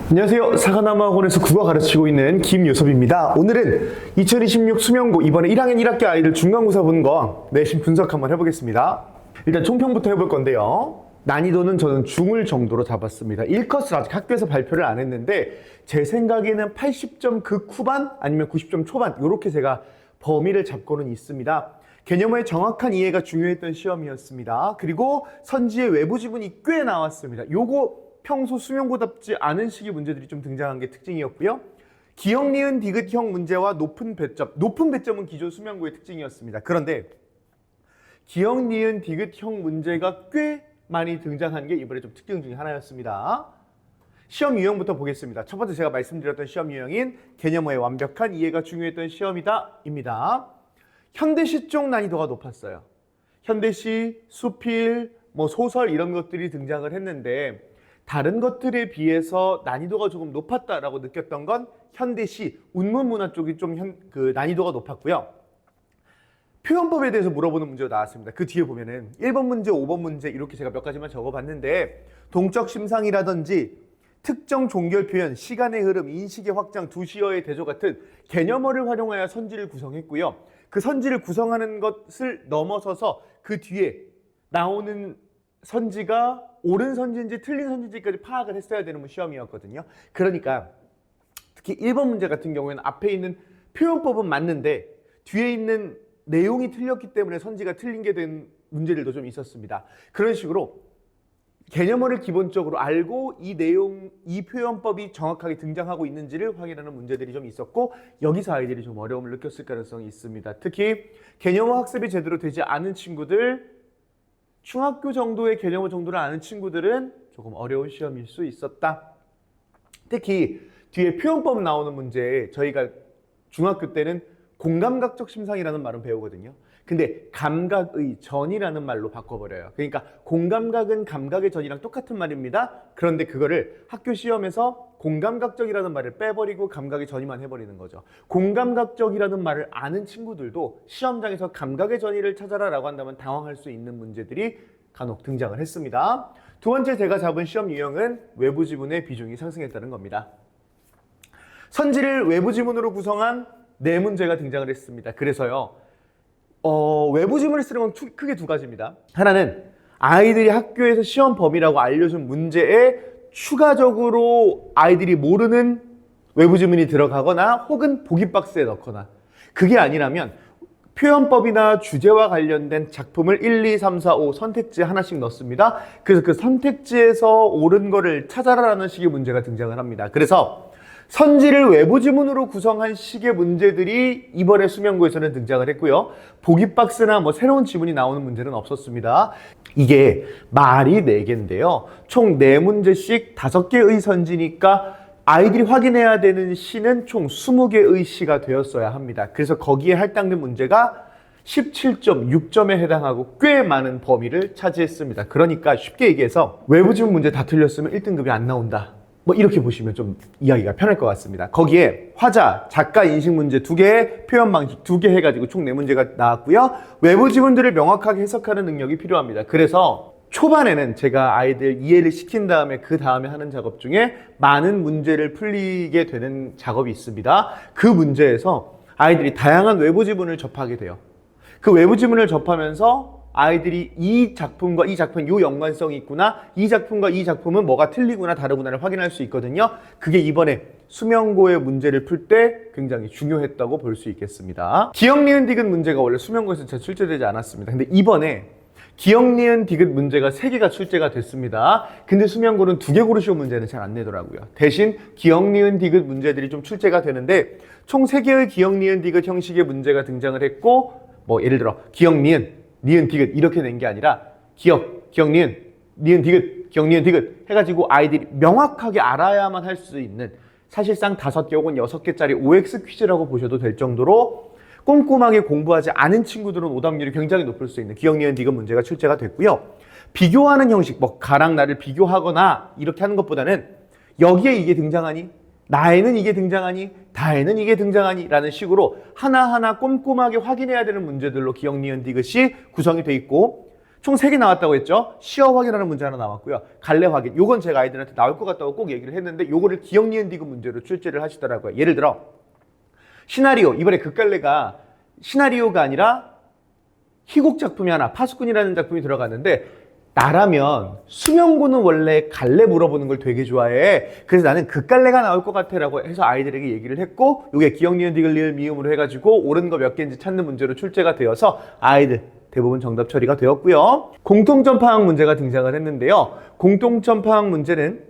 안녕하세요. 사과나무학원에서 국어 가르치고 있는 김유섭입니다. 오늘은 2026 수명고 이번에 1학년 1학기 아이들 중간고사 본 거 내신 분석 한번 해보겠습니다. 일단 총평부터 해볼 건데요. 난이도는 저는 중을 정도로 잡았습니다. 1컷을 아직 학교에서 발표를 안 했는데 제 생각에는 80점 극후반 아니면 90점 초반 이렇게 제가 범위를 잡고는 있습니다. 개념의 정확한 이해가 중요했던 시험이었습니다. 그리고 선지의 외부 지문이 꽤 나왔습니다. 요거 평소 수명고답지 않은 식의 문제들이 좀 등장한 게 특징이었고요. 기역, 니은, 디귿형 문제와 높은 배점은 기존 수명고의 특징이었습니다. 그런데 기역, 니은, 디귿형 문제가 꽤 많이 등장한 게 이번에 좀 특징 중에 하나였습니다. 시험 유형부터 보겠습니다. 첫 번째 제가 말씀드렸던 시험 유형인 개념의 완벽한 이해가 중요했던 시험이다 입니다. 현대시 쪽 난이도가 높았어요. 현대시, 수필, 소설 이런 것들이 등장을 했는데 다른 것들에 비해서 난이도가 조금 높았다라고 느꼈던 건 현대시, 운문문화 쪽이 좀 난이도가 높았고요. 표현법에 대해서 물어보는 문제가 나왔습니다. 그 뒤에 보면은 1번 문제, 5번 문제 이렇게 제가 몇 가지만 적어봤는데 동적 심상이라든지 특정 종결 표현, 시간의 흐름, 인식의 확장, 두시어의 대조 같은 개념어를 활용하여 선지를 구성했고요. 그 선지를 구성하는 것을 넘어서서 그 뒤에 나오는 선지가 옳은 선지인지 틀린 선지인지까지 파악을 했어야 되는 시험이었거든요. 그러니까 특히 1번 문제 같은 경우에는 앞에 있는 표현법은 맞는데 뒤에 있는 내용이 틀렸기 때문에 선지가 틀린 게 된 문제들도 좀 있었습니다. 그런 식으로 개념어를 기본적으로 알고 이 표현법이 정확하게 등장하고 있는지를 확인하는 문제들이 좀 있었고 여기서 아이들이 좀 어려움을 느꼈을 가능성이 있습니다. 특히 개념어 학습이 제대로 되지 않은 친구들, 중학교 정도의 개념어 정도를 아는 친구들은 조금 어려운 시험일 수 있었다. 특히 뒤에 표현법 나오는 문제에 저희가 중학교 때는 공감각적 심상이라는 말은 배우거든요. 근데 감각의 전이라는 말로 바꿔버려요. 그러니까 공감각은 감각의 전이랑 똑같은 말입니다. 그런데 그거를 학교 시험에서 공감각적이라는 말을 빼버리고 감각의 전이만 해버리는 거죠. 공감각적이라는 말을 아는 친구들도 시험장에서 감각의 전이를 찾아라 라고 한다면 당황할 수 있는 문제들이 간혹 등장을 했습니다. 두 번째 제가 잡은 시험 유형은 외부 지문의 비중이 상승했다는 겁니다. 선지를 외부 지문으로 구성한 네 문제가 등장을 했습니다. 그래서요. 외부 지문을 쓰는 건 크게 두 가지입니다. 하나는 아이들이 학교에서 시험 범위라고 알려준 문제에 추가적으로 아이들이 모르는 외부 지문이 들어가거나 혹은 보기 박스에 넣거나 그게 아니라면 표현법이나 주제와 관련된 작품을 1, 2, 3, 4, 5 선택지에 하나씩 넣습니다. 그래서 그 선택지에서 옳은 거를 찾아라라는 식의 문제가 등장을 합니다. 그래서 선지를 외부 지문으로 구성한 식의 문제들이 이번에 수명고에서는 등장을 했고요. 보기 박스나 새로운 지문이 나오는 문제는 없었습니다. 이게 말이 4개인데요. 총 4문제씩 5개의 선지니까 아이들이 확인해야 되는 시는 총 20개의 시가 되었어야 합니다. 그래서 거기에 할당된 문제가 17.6점에 해당하고 꽤 많은 범위를 차지했습니다. 그러니까 쉽게 얘기해서 외부 지문 문제 다 틀렸으면 1등급이 안 나온다. 이렇게 보시면 좀 이야기가 편할 것 같습니다. 거기에 화자, 작가 인식 문제 2개, 표현 방식 2개 해가지고 총 4문제가 나왔고요. 외부 지문들을 명확하게 해석하는 능력이 필요합니다. 그래서 초반에는 제가 아이들 이해를 시킨 다음에 그 다음에 하는 작업 중에 많은 문제를 풀리게 되는 작업이 있습니다. 그 문제에서 아이들이 다양한 외부 지문을 접하게 돼요. 그 외부 지문을 접하면서 아이들이 이 작품과 이 작품 요 연관성이 있구나, 이 작품과 이 작품은 뭐가 틀리구나 다르구나를 확인할 수 있거든요. 그게 이번에 수명고의 문제를 풀 때 굉장히 중요했다고 볼 수 있겠습니다. 기역, 니은, 디귿 문제가 원래 수명고에서 잘 출제되지 않았습니다. 근데 이번에 기역, 니은, 디귿 문제가 3개가 출제가 됐습니다. 근데 수명고는 2개 고르시오 문제는 잘 안 내더라고요. 대신 기역, 니은, 디귿 문제들이 좀 출제가 되는데 총 3개의 기역, 니은, 디귿 형식의 문제가 등장을 했고 예를 들어 기역, 니은, 디귿 이렇게 낸 게 아니라 기역, 니은, 디귿, 기역, 니은, 디귿 해가지고 아이들이 명확하게 알아야만 할 수 있는 사실상 5개 혹은 6개짜리 OX 퀴즈라고 보셔도 될 정도로 꼼꼼하게 공부하지 않은 친구들은 오답률이 굉장히 높을 수 있는 기역, 니은, 디귿 문제가 출제가 됐고요. 비교하는 형식, 가랑 나를 비교하거나 이렇게 하는 것보다는 여기에 이게 등장하니? 나에는 이게 등장하니? 다에는 이게 등장하니? 라는 식으로 하나하나 꼼꼼하게 확인해야 되는 문제들로 기역, 니은, 디귿이 구성이 돼 있고 총 3개 나왔다고 했죠. 시어 확인하는 문제 하나 나왔고요. 갈래 확인. 요건 제가 아이들한테 나올 것 같다고 꼭 얘기를 했는데 요거를 기억, 니은, 디귿 문제로 출제를 하시더라고요. 예를 들어 시나리오. 이번에 극갈래가 시나리오가 아니라 희곡 작품이 하나, 파수꾼이라는 작품이 들어갔는데 나라면 수명고는 원래 갈래 물어보는 걸 되게 좋아해. 그래서 나는 극갈래가 나올 것 같아 라고 해서 아이들에게 얘기를 했고 요게 기억, 니은, 디귿, 리을, 미음으로 해가지고 옳은 거 몇 개인지 찾는 문제로 출제가 되어서 아이들 대부분 정답 처리가 되었고요. 공통점 파악 문제가 등장을 했는데요. 공통점 파악 문제는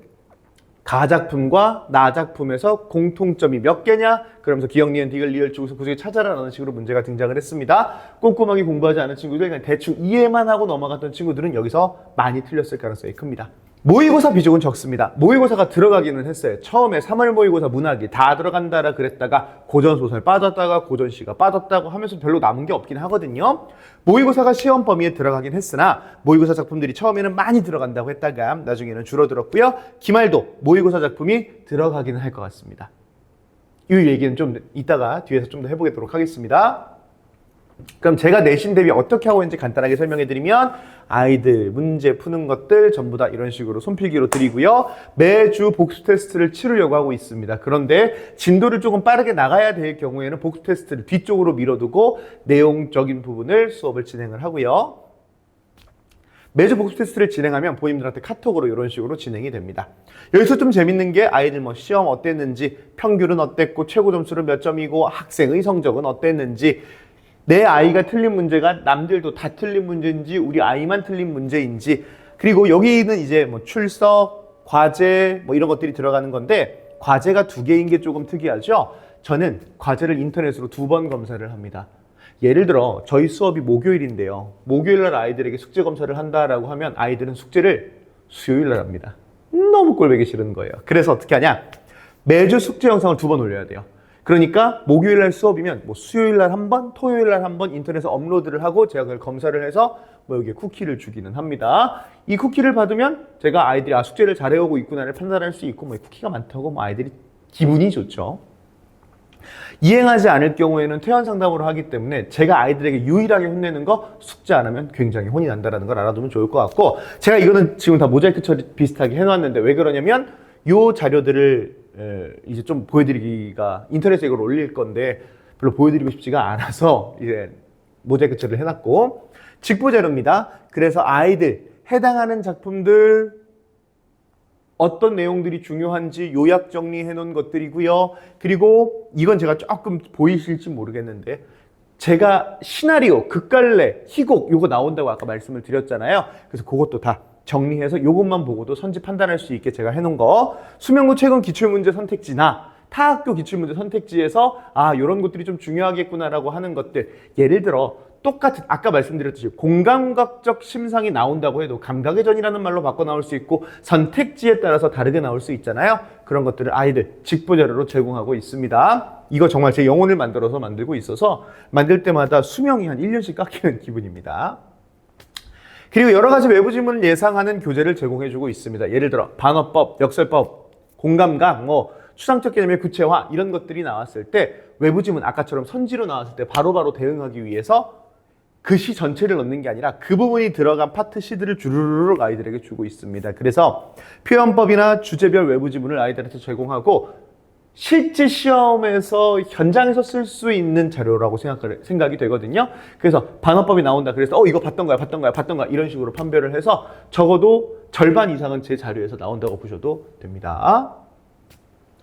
가작품과 나작품에서 공통점이 몇 개냐? 그러면서 기억, 니은, 디귿, 리을, 주소, 구속에 찾아라라는 식으로 문제가 등장을 했습니다. 꼼꼼하게 공부하지 않은 친구들, 그냥 대충 이해만 하고 넘어갔던 친구들은 여기서 많이 틀렸을 가능성이 큽니다. 모의고사 비중은 적습니다. 모의고사가 들어가기는 했어요. 처음에 3월 모의고사 문학이 다 들어간다라 그랬다가 고전소설 빠졌다가 고전시가 빠졌다고 하면서 별로 남은 게 없긴 하거든요. 모의고사가 시험 범위에 들어가긴 했으나 모의고사 작품들이 처음에는 많이 들어간다고 했다가 나중에는 줄어들었고요. 기말도 모의고사 작품이 들어가기는 할 것 같습니다. 이 얘기는 좀 이따가 뒤에서 좀 더 해보도록 하겠습니다. 그럼 제가 내신 대비 어떻게 하고 있는지 간단하게 설명해 드리면 아이들 문제 푸는 것들 전부 다 이런 식으로 손필기로 드리고요. 매주 복수 테스트를 치르려고 하고 있습니다. 그런데 진도를 조금 빠르게 나가야 될 경우에는 복수 테스트를 뒤쪽으로 밀어두고 내용적인 부분을 수업을 진행을 하고요. 매주 복수 테스트를 진행하면 부모님들한테 카톡으로 이런 식으로 진행이 됩니다. 여기서 좀 재밌는 게 아이들 뭐 시험 어땠는지, 평균은 어땠고, 최고 점수는 몇 점이고, 학생의 성적은 어땠는지, 내 아이가 틀린 문제가 남들도 다 틀린 문제인지 우리 아이만 틀린 문제인지, 그리고 여기는 이제 뭐 출석, 과제 뭐 이런 것들이 들어가는 건데 과제가 2개인 게 조금 특이하죠. 저는 과제를 인터넷으로 2번 검사를 합니다. 예를 들어 저희 수업이 목요일인데요. 목요일날 아이들에게 숙제 검사를 한다라고 하면 아이들은 숙제를 수요일날 합니다. 너무 꼴보기 싫은 거예요. 그래서 어떻게 하냐? 매주 숙제 영상을 2번 올려야 돼요. 그러니까 목요일날 수업이면 뭐 수요일날 한 번, 토요일날 한 번 인터넷에 업로드를 하고 제가 그걸 검사를 해서 뭐 여기에 쿠키를 주기는 합니다. 이 쿠키를 받으면 제가 아이들이 숙제를 잘해오고 있구나를 판단할 수 있고 뭐 쿠키가 많다고 뭐 아이들이 기분이 좋죠. 이행하지 않을 경우에는 퇴원 상담으로 하기 때문에 제가 아이들에게 유일하게 혼내는 거 숙제 안 하면 굉장히 혼이 난다는 걸 알아두면 좋을 것 같고 제가 이거는 지금 다 모자이크 처리 비슷하게 해놨는데 왜 그러냐면 요 자료들을 이제 좀 보여드리기가 인터넷에 이걸 올릴 건데 별로 보여드리고 싶지가 않아서 이제 모자이크 처리를 해놨고 직보 자료입니다. 그래서 아이들 해당하는 작품들 어떤 내용들이 중요한지 요약 정리해 놓은 것들이고요. 그리고 이건 제가 조금 보이실지 모르겠는데 제가 시나리오, 극갈래, 희곡 요거 나온다고 아까 말씀을 드렸잖아요. 그래서 그것도 다 정리해서 요것만 보고도 선지 판단할 수 있게 제가 해놓은 거 수명고 최근 기출문제 선택지나 타학교 기출문제 선택지에서 요런 것들이 좀 중요하겠구나라고 하는 것들 예를 들어 똑같은 아까 말씀드렸듯이 공감각적 심상이 나온다고 해도 감각의 전이라는 말로 바꿔 나올 수 있고 선택지에 따라서 다르게 나올 수 있잖아요. 그런 것들을 아이들 직보 자료로 제공하고 있습니다. 이거 정말 제 영혼을 만들어서 만들고 있어서 만들 때마다 수명이 한 1년씩 깎이는 기분입니다. 그리고 여러 가지 외부 지문을 예상하는 교재를 제공해주고 있습니다. 예를 들어 반어법, 역설법, 공감각, 추상적 개념의 구체화 이런 것들이 나왔을 때 외부 지문 아까처럼 선지로 나왔을 때 바로바로 대응하기 위해서 그 시 전체를 넣는 게 아니라 그 부분이 들어간 파트 시들을 주르륵 아이들에게 주고 있습니다. 그래서 표현법이나 주제별 외부 지문을 아이들한테 제공하고 실제 시험에서 현장에서 쓸 수 있는 자료라고 생각이 되거든요. 그래서 반어법이 나온다. 그래서 이거 봤던 거야 이런 식으로 판별을 해서 적어도 절반 이상은 제 자료에서 나온다고 보셔도 됩니다.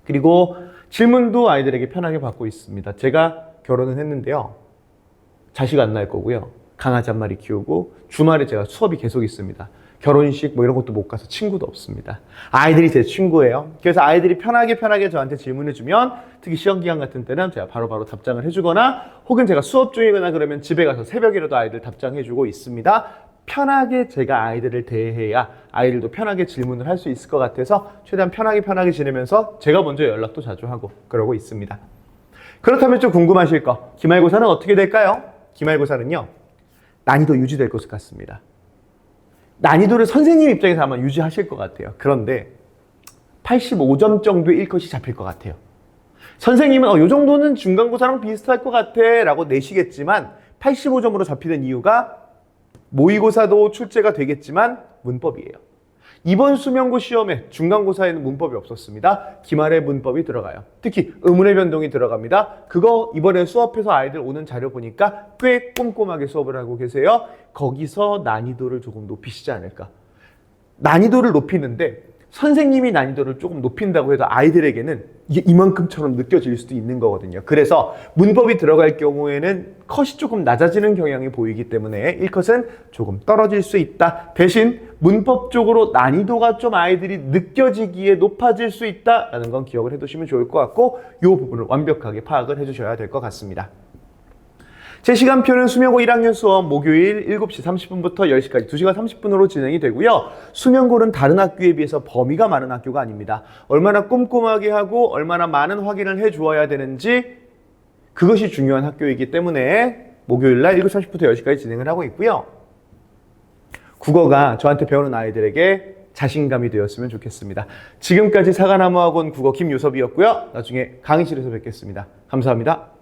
그리고 질문도 아이들에게 편하게 받고 있습니다. 제가 결혼은 했는데요. 자식 안 낳을 거고요. 강아지 한 마리 키우고 주말에 제가 수업이 계속 있습니다. 결혼식 뭐 이런 것도 못 가서 친구도 없습니다. 아이들이 제 친구예요. 그래서 아이들이 편하게 저한테 질문해주면 특히 시험 기간 같은 때는 제가 바로바로 답장을 해주거나 혹은 제가 수업 중이거나 그러면 집에 가서 새벽이라도 아이들 답장해주고 있습니다. 편하게 제가 아이들을 대해야 아이들도 편하게 질문을 할 수 있을 것 같아서 최대한 편하게 지내면서 제가 먼저 연락도 자주 하고 그러고 있습니다. 그렇다면 좀 궁금하실 거 기말고사는 어떻게 될까요? 기말고사는요. 난이도 유지될 것 같습니다. 난이도를 선생님 입장에서 아마 유지하실 것 같아요. 그런데 85점 정도의 1컷이 잡힐 것 같아요. 선생님은 이 정도는 중간고사랑 비슷할 것 같아 라고 내시겠지만 85점으로 잡히는 이유가 모의고사도 출제가 되겠지만 문법이에요. 이번 수명고 시험에 중간고사에는 문법이 없었습니다. 기말에 문법이 들어가요. 특히 의문의 변동이 들어갑니다. 그거 이번에 수업해서 아이들 오는 자료 보니까 꽤 꼼꼼하게 수업을 하고 계세요. 거기서 난이도를 조금 높이시지 않을까. 난이도를 높이는데 선생님이 난이도를 조금 높인다고 해도 아이들에게는 이게 이만큼처럼 느껴질 수도 있는 거거든요. 그래서 문법이 들어갈 경우에는 컷이 조금 낮아지는 경향이 보이기 때문에 1컷은 조금 떨어질 수 있다. 대신 문법적으로 난이도가 좀 아이들이 느껴지기에 높아질 수 있다라는 건 기억을 해두시면 좋을 것 같고 이 부분을 완벽하게 파악을 해주셔야 될 것 같습니다. 제 시간표는 수명고 1학년 수업 목요일 7시 30분부터 10시까지 2시간 30분으로 진행이 되고요. 수명고는 다른 학교에 비해서 범위가 많은 학교가 아닙니다. 얼마나 꼼꼼하게 하고 얼마나 많은 확인을 해주어야 되는지 그것이 중요한 학교이기 때문에 목요일 날 7시 30분부터 10시까지 진행을 하고 있고요. 국어가 저한테 배우는 아이들에게 자신감이 되었으면 좋겠습니다. 지금까지 사과나무학원 국어 김요섭이었고요. 나중에 강의실에서 뵙겠습니다. 감사합니다.